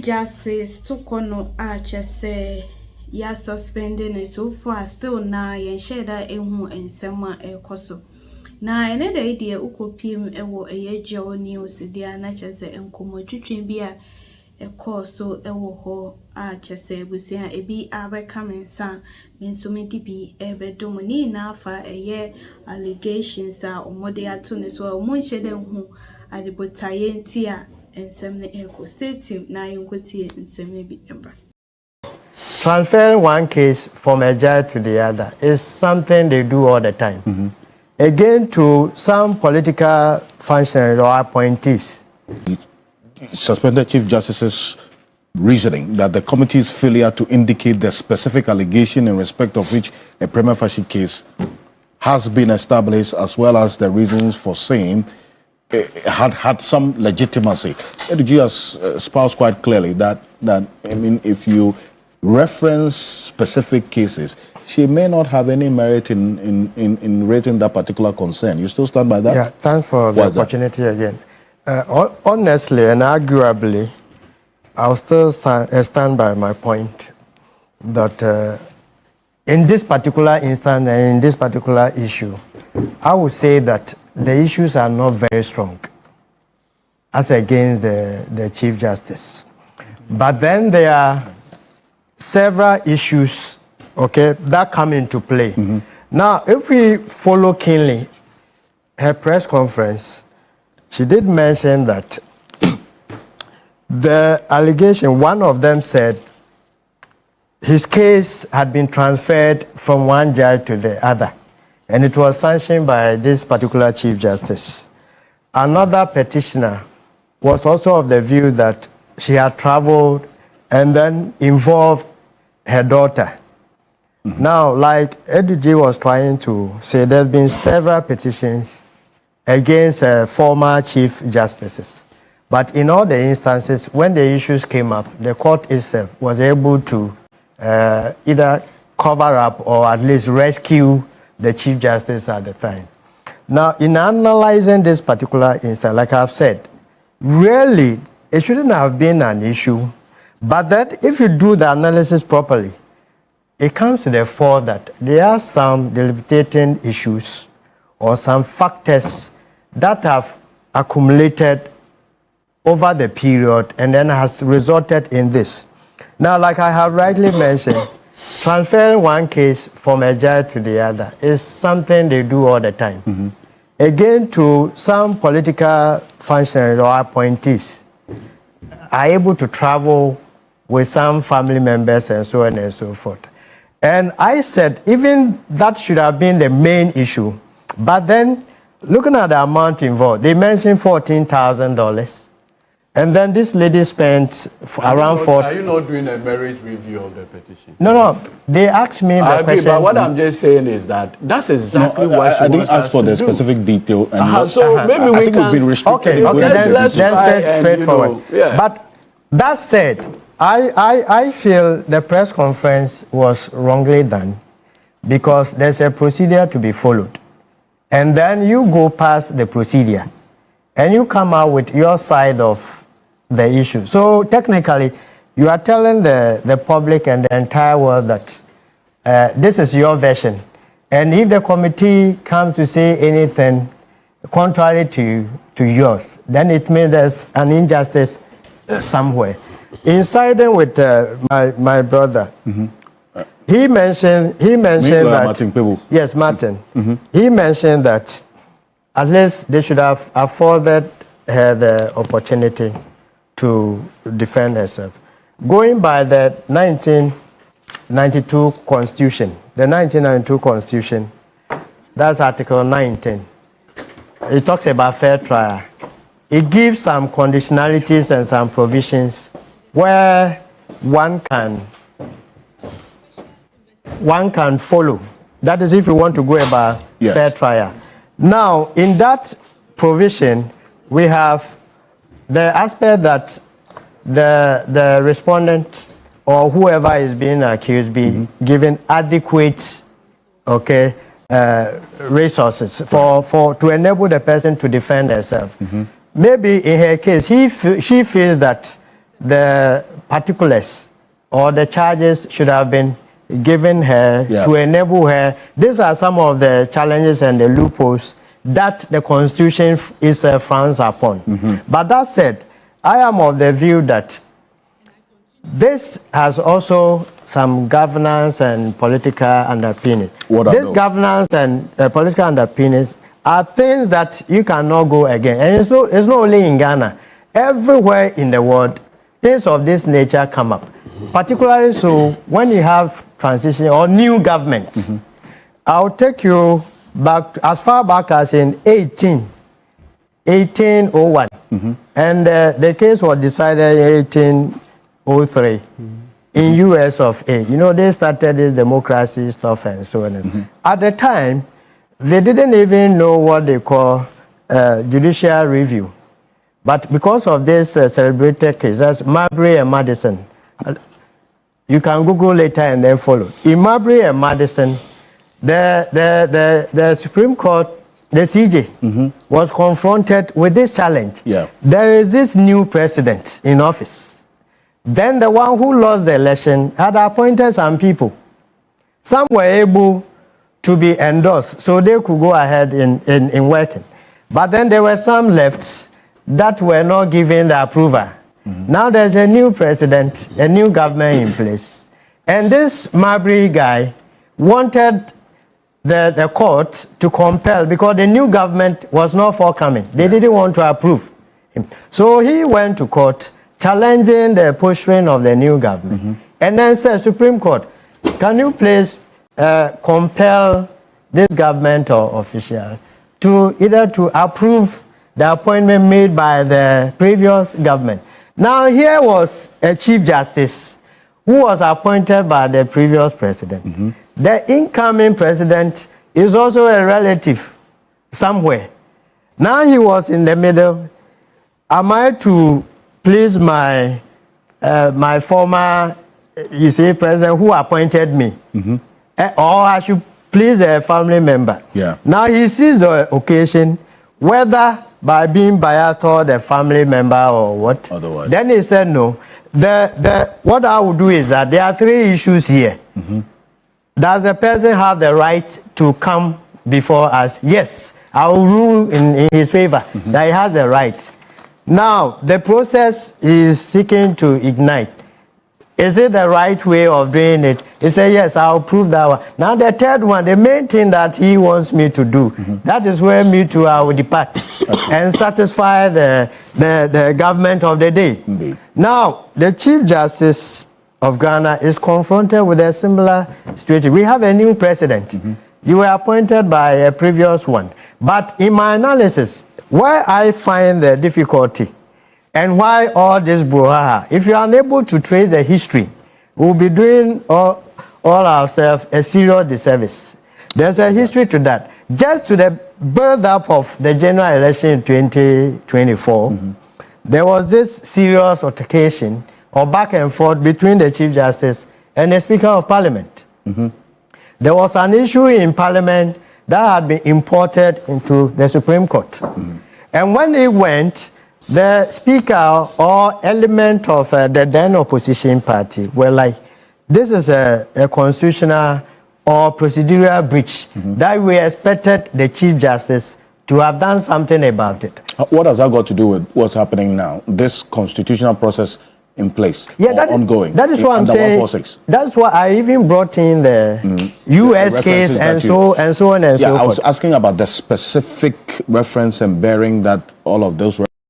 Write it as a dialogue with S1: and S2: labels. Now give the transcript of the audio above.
S1: Chief Justice Torkornoo Càse ya suspending so far still na yen share that ehu ensema ekoso. Na ene da idea ukopim ewo eyejo news dia na Càse enkomo twetwen bi a ekoso ewo ho Càse busia ebi abeka mensa mensomedi bi ebedom ni na afa eye allegations a omode ato ne so omonhye den hu adibotaye ntia ensem ne eko state na yonkotie ensem ne bi emba.
S2: Transferring one case from a judge to the other is something they do all the time. Again, to some political functionaries or appointees.
S3: Suspended Chief Justice's reasoning that the committee's failure to indicate the specific allegation in respect of which a prima facie case has been established, as well as the reasons for saying had some legitimacy. ADG has espoused quite clearly that I mean, if you reference specific cases, she may not have any merit in raising that particular concern. You still stand by that?
S2: Yeah, thanks for the opportunity again. Honestly and arguably, I'll still stand by my point that in this particular instance and in this particular issue, I would say that the issues are not very strong as against the Chief Justice. But then there are several issues, okay, that come into play. Now, if we follow keenly her press conference, she did mention that the allegation, one of them said his case had been transferred from one judge to the other, and it was sanctioned by this particular Chief Justice. Another petitioner was also of the view that she had traveled and then involved her daughter. Now, like ADG was trying to say, there's been several petitions against former Chief Justices. But in all the instances, when the issues came up, the court itself was able to either cover up or at least rescue the Chief Justice at the time. Now, in analyzing this particular instance, like I've said, really, it shouldn't have been an issue. But that if you do the analysis properly, it comes to the fore that there are some debilitating issues or some factors that have accumulated over the period and then has resulted in this. Now, like I have rightly mentioned, transferring one case from a judge to the other is something they do all the time. Again, to some political functionaries or appointees are able to travel with some family members and so on and so forth. And I said, even that should have been the main issue. But then, looking at the amount involved, they mentioned $14,000. And then this lady spent around $4,000.
S4: Are you not doing a merit review of the petition?
S2: No. They asked me the question.
S4: But what I'm just saying is that that's exactly what
S3: I didn't ask for the specific detail. And
S4: maybe we can.
S3: We've been restricted.
S2: Okay, let's straightforward. But that said, I feel the press conference was wrongly done because there's a procedure to be followed. And then you go past the procedure and you come out with your side of the issue. So technically, you are telling the public and the entire world that this is your version. And if the committee comes to say anything contrary to yours, then it means there's an injustice somewhere. In siding with my brother, he mentioned that
S3: Martin.
S2: Yes, Martin. He mentioned that at least they should have afforded her the opportunity to defend herself. Going by the 1992 Constitution, that's Article 19. It talks about fair trial. It gives some conditionalities and some provisions where one can follow. That is if you want to go about fair trial. Now, in that provision, we have the aspect that the respondent or whoever is being accused be given adequate, resources to enable the person to defend herself. Maybe in her case, she feels that the particulars or the charges should have been given her to enable her. These are some of the challenges and the loopholes that the Constitution is frowns upon. But that said, I am of the view that this has also some governance and political underpinnings. This governance and political underpinnings are things that you cannot go again. And it's not only in Ghana. Everywhere in the world, things of this nature come up. Particularly so when you have transition or new governments. I'll take you back as far back as in 1801. And the case was decided in 1803 in US of A. You know, they started this democracy stuff and so on. At the time, they didn't even know what they call judicial review. But because of this celebrated case, that's Marbury and Madison. You can Google later and then follow. In Marbury and Madison, the Supreme Court, the CJ, was confronted with this challenge. There is this new president in office. Then the one who lost the election had appointed some people. Some were able to be endorsed, so they could go ahead in working. But then there were some left that were not given the approval. Now there's a new president, a new government in place. And this Marbury guy wanted the court to compel, because the new government was not forthcoming. They didn't want to approve him. So he went to court challenging the posturing of the new government. And then said, Supreme Court, can you please compel this government or official to either to approve the appointment made by the previous government. Now here was a Chief Justice who was appointed by the previous president. The incoming president is also a relative somewhere. Now he was in the middle. Am I to please my my former, president who appointed me? Or I should please a family member? Now he sees the occasion, whether by being biased or the family member or what. Otherwise. Then he said, no. What I will do is that there are three issues here. Does the person have the right to come before us? Yes, I will rule in his favor that he has the right. Now, the process is seeking to ignite. Is it the right way of doing it? He said, yes, I'll prove that one. Now, the third one, the main thing that he wants me to do, that is where me too, I will depart and satisfy the government of the day. Now, the Chief Justice of Ghana is confronted with a similar situation. We have a new president. You were appointed by a previous one. But in my analysis, where I find the difficulty and why all this brouhaha, if you are unable to trace the history, we'll be doing all ourselves a serious disservice. There's a history to that. Just to the build up of the general election in 2024, there was this serious altercation or back and forth between the Chief Justice and the Speaker of Parliament. There was an issue in Parliament that had been imported into the Supreme Court. And when it went, the Speaker or element of the then opposition party were like, this is a constitutional or procedural breach that we expected the Chief Justice to have done something about it.
S3: What has that got to do with what's happening now? This constitutional process in place, ongoing.
S2: That is what I'm saying. That's why I even brought in the U.S. case and so on and so forth.
S3: I was asking about the specific reference and bearing that all of those